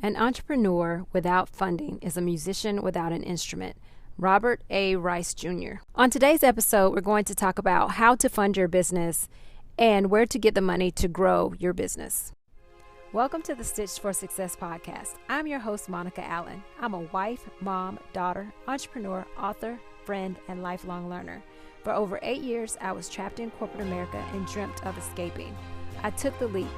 An entrepreneur without funding is a musician without an instrument. Robert A. Rice Jr. On today's episode, we're going to talk about how to fund your business and where to get the money to grow your business. Welcome to the Stitched for Success podcast. I'm your host, Monica Allen. I'm a wife, mom, daughter, entrepreneur, author, friend, and lifelong learner. For over 8 years, I was trapped in corporate America and dreamt of escaping. I took the leap.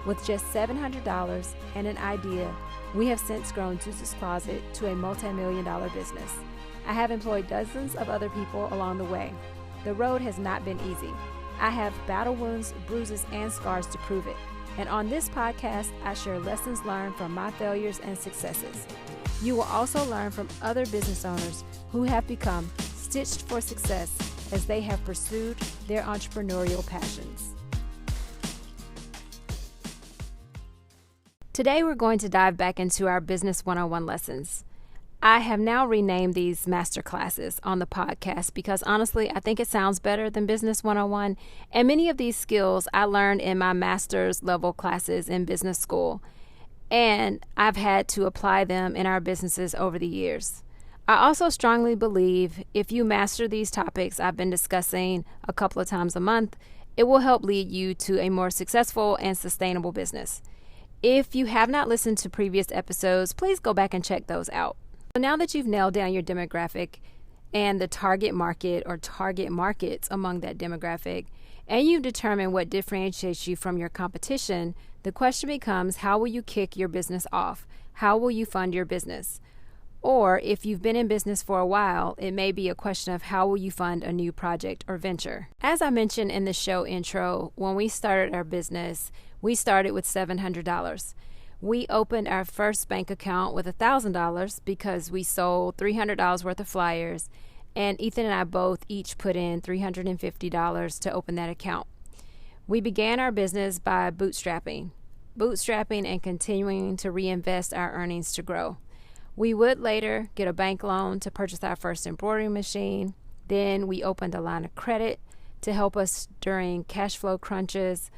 With just $700 and an idea, we have since grown Zeus's Closet to a multi-million-dollar business. I have employed dozens of other people along the way. The road has not been easy. I have battle wounds, bruises, and scars to prove it. And on this podcast, I share lessons learned from my failures and successes. You will also learn from other business owners who have become stitched for success as they have pursued their entrepreneurial passions. Today, we're going to dive back into our Business 101 lessons. I have now renamed these MASTERCLASSes on the podcast because honestly, I think it sounds better than Business 101. And many of these skills I learned in my master's level classes in business school. And I've had to apply them in our businesses over the years. I also strongly believe if you master these topics I've been discussing a couple of times a month, it will help lead you to a more successful and sustainable business. If you have not listened to previous episodes, please go back and check those out. So now that you've nailed down your demographic and the target market or target markets among that demographic, and you've determined what differentiates you from your competition, the question becomes, how will you kick your business off? How will you fund your business? Or if you've been in business for a while, it may be a question of how will you fund a new project or venture. As I mentioned in the show intro, when we started our business, we started with $700. We opened our first bank account with $1,000 because we sold $300 worth of flyers, and Ethan and I both each put in $350 to open that account. We began our business by bootstrapping and continuing to reinvest our earnings to grow. We would later get a bank loan to purchase our first embroidery machine. Then we opened a line of credit to help us during cash flow crunches.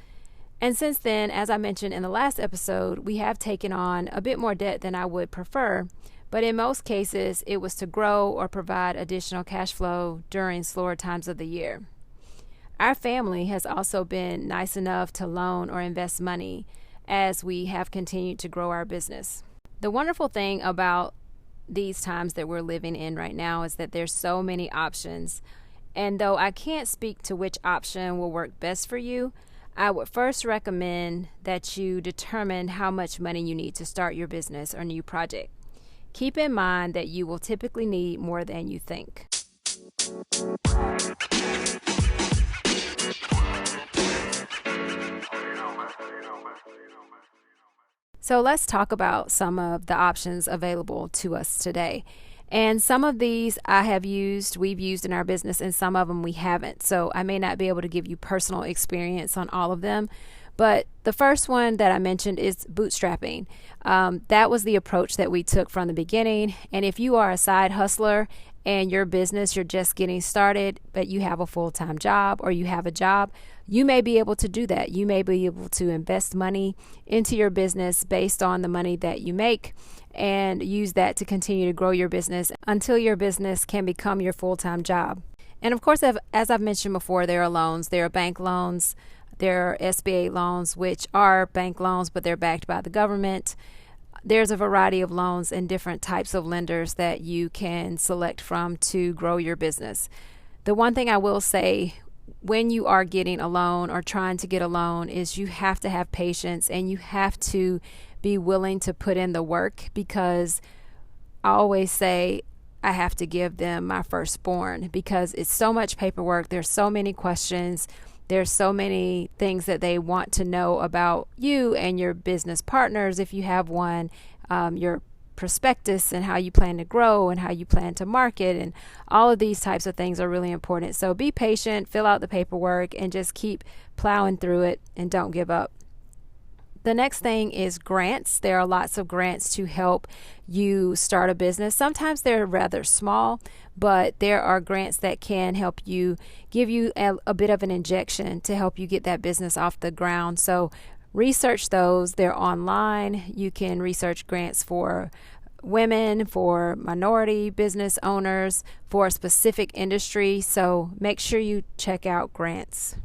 And since then, as I mentioned in the last episode, we have taken on a bit more debt than I would prefer, but in most cases, it was to grow or provide additional cash flow during slower times of the year. Our family has also been nice enough to loan or invest money as we have continued to grow our business. The wonderful thing about these times that we're living in right now is that there's so many options, and though I can't speak to which option will work best for you, I would first recommend that you determine how much money you need to start your business or new project. Keep in mind that you will typically need more than you think. So let's talk about some of the options available to us today. And some of these we've used in our business, and some of them we haven't. So I may not be able to give you personal experience on all of them. But the first one that I mentioned is bootstrapping. That was the approach that we took from the beginning. And if you are a side hustler and your business, you're just getting started, but you have a full-time job or you have a job, you may be able to do that. You may be able to invest money into your business based on the money that you make and use that to continue to grow your business until your business can become your full-time job. And of course, as I've mentioned before, there are loans. There are bank loans. There are SBA loans, which are bank loans, but they're backed by the government. There's a variety of loans and different types of lenders that you can select from to grow your business. The one thing I will say when you are getting a loan or trying to get a loan is you have to have patience and you have to be willing to put in the work, because I always say I have to give them my firstborn because it's so much paperwork. There's so many questions. There's so many things that they want to know about you and your business partners if you have one, your prospectus and how you plan to grow and how you plan to market, and all of these types of things are really important. So be patient, fill out the paperwork, and just keep plowing through it and don't give up. The next thing is grants. There are lots of grants to help you start a business. Sometimes they're rather small, but there are grants that can help you, give you a bit of an injection to help you get that business off the ground. So research those. They're online. You can research grants for women, for minority business owners, for a specific industry. So make sure you check out grants.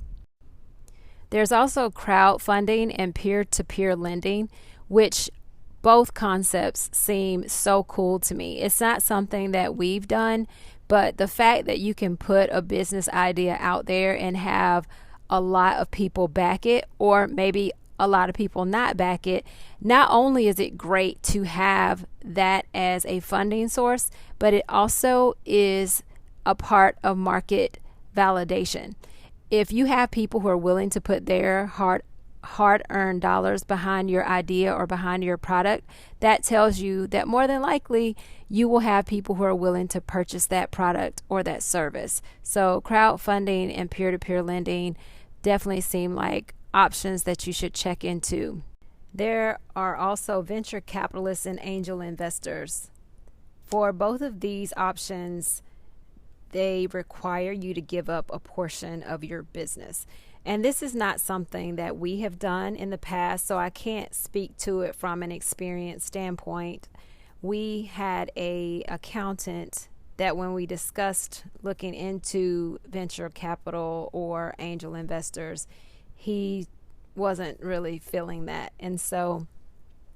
There's also crowdfunding and peer-to-peer lending, which both concepts seem so cool to me. It's not something that we've done, but the fact that you can put a business idea out there and have a lot of people back it, or maybe a lot of people not back it, not only is it great to have that as a funding source, but it also is a part of market validation. If you have people who are willing to put their hard-earned dollars behind your idea or behind your product, that tells you that more than likely you will have people who are willing to purchase that product or that service. So crowdfunding and peer-to-peer lending definitely seem like options that you should check into. There are also venture capitalists and angel investors. For both of these options, they require you to give up a portion of your business. And this is not something that we have done in the past, so I can't speak to it from an experience standpoint. We had an accountant that when we discussed looking into venture capital or angel investors, he wasn't really feeling that. And so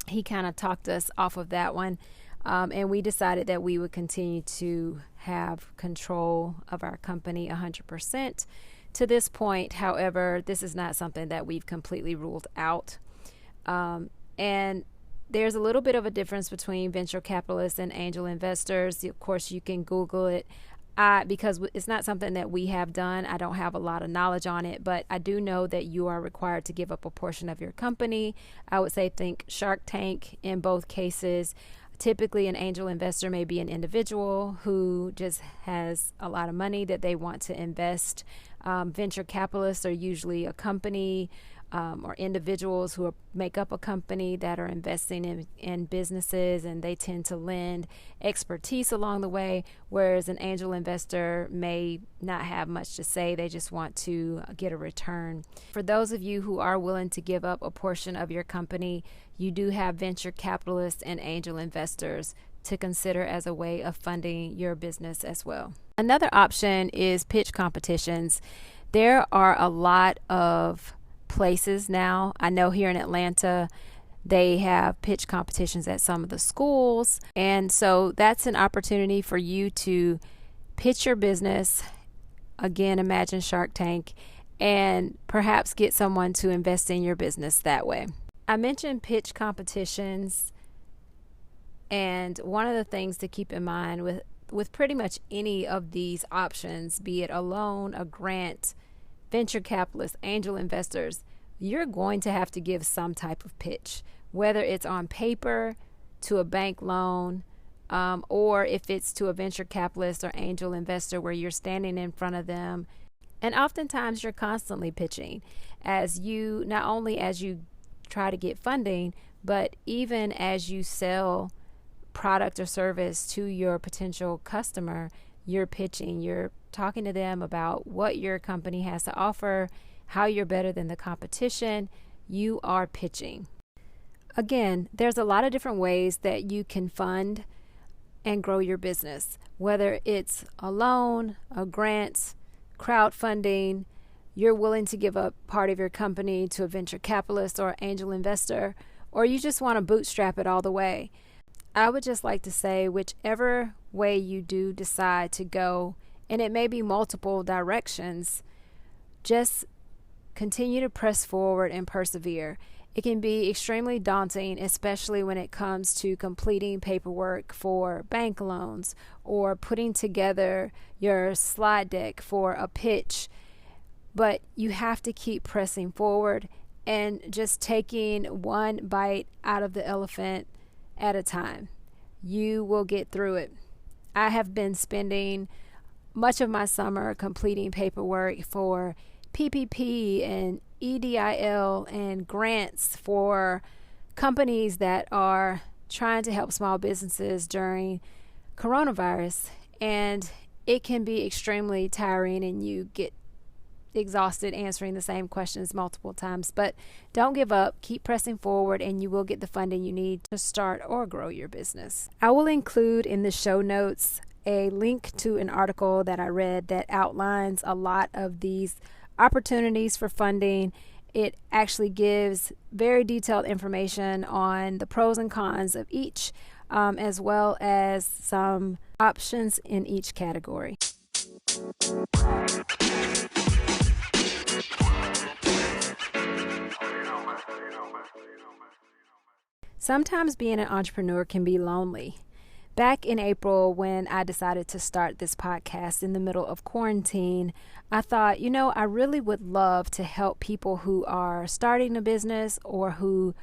he kind of talked us off of that one. And we decided that we would continue to have control of our company 100% to this point. However, this is not something that we've completely ruled out. And there's a little bit of a difference between venture capitalists and angel investors. Of course, you can Google it. Because it's not something that we have done, I don't have a lot of knowledge on it, but I do know that you are required to give up a portion of your company. I would say think Shark Tank in both cases. Typically, an angel investor may be an individual who just has a lot of money that they want to invest. Venture capitalists are usually a company or individuals who make up a company that are investing in businesses, and they tend to lend expertise along the way, whereas an angel investor may not have much to say. They just want to get a return. For those of you who are willing to give up a portion of your company, you do have venture capitalists and angel investors to consider as a way of funding your business as well. Another option is pitch competitions. There are a lot of places now. I know here in Atlanta, they have pitch competitions at some of the schools. And so that's an opportunity for you to pitch your business. Again, imagine Shark Tank, and perhaps get someone to invest in your business that way. I mentioned pitch competitions, and one of the things to keep in mind with pretty much any of these options, be it a loan, a grant, venture capitalists, angel investors, you're going to have to give some type of pitch, whether it's on paper to a bank loan, or if it's to a venture capitalist or angel investor where you're standing in front of them. And oftentimes you're constantly pitching not only as you try to get funding, but even as you sell product or service to your potential customer, you're pitching, you're talking to them about what your company has to offer, how you're better than the competition. You are pitching. Again, there's a lot of different ways that you can fund and grow your business, whether it's a loan, a grant, crowdfunding. You're willing to give up part of your company to a venture capitalist or angel investor, or you just want to bootstrap it all the way. I would just like to say, whichever way you do decide to go, and it may be multiple directions, just continue to press forward and persevere. It can be extremely daunting, especially when it comes to completing paperwork for bank loans or putting together your slide deck for a pitch. But you have to keep pressing forward and just taking one bite out of the elephant at a time. You will get through it. I have been spending much of my summer completing paperwork for PPP and EDIL and grants for companies that are trying to help small businesses during coronavirus. And it can be extremely tiring, and you get exhausted answering the same questions multiple times. But don't give up. Keep pressing forward, and you will get the funding you need to start or grow your business. I will include in the show notes a link to an article that I read that outlines a lot of these opportunities for funding. It actually gives very detailed information on the pros and cons of each, as well as some options in each category. Sometimes being an entrepreneur can be lonely. Back in April, when I decided to start this podcast in the middle of quarantine, I thought, I really would love to help people who are starting a business or who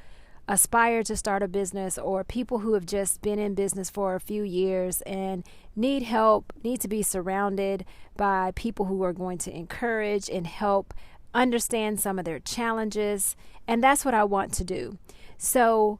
aspire to start a business, or people who have just been in business for a few years and need help, need to be surrounded by people who are going to encourage and help understand some of their challenges. And that's what I want to do. So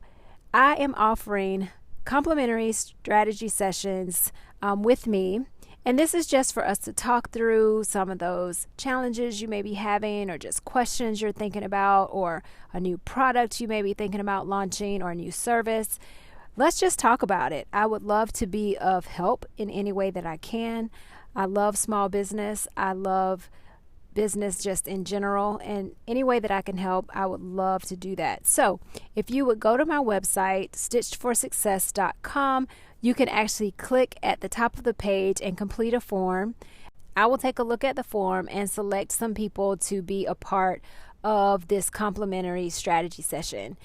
I am offering complimentary strategy sessions with me. And this is just for us to talk through some of those challenges you may be having, or just questions you're thinking about, or a new product you may be thinking about launching, or a new service. Let's just talk about it. I would love to be of help in any way that I can. I love small business. I love business just in general, and any way that I can help, I would love to do that. So if you would go to my website, stitchedforsuccess.com, you can actually click at the top of the page and complete a form. I will take a look at the form and select some people to be a part of this complimentary strategy session.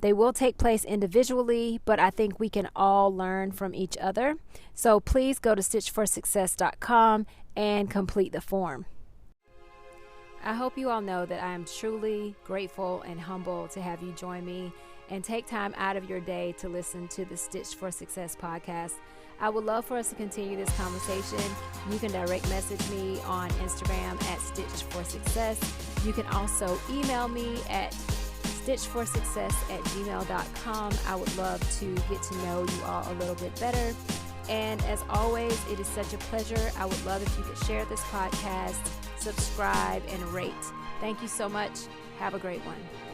They will take place individually, but I think we can all learn from each other. So please go to stitchedforsuccess.com and complete the form. I hope you all know that I am truly grateful and humble to have you join me and take time out of your day to listen to the Stitched for Success podcast. I would love for us to continue this conversation. You can direct message me on Instagram at Stitched for Success. You can also email me at stitchedforsuccess@gmail.com. I would love to get to know you all a little bit better. And as always, it is such a pleasure. I would love if you could share this podcast, subscribe, and rate. Thank you so much. Have a great one.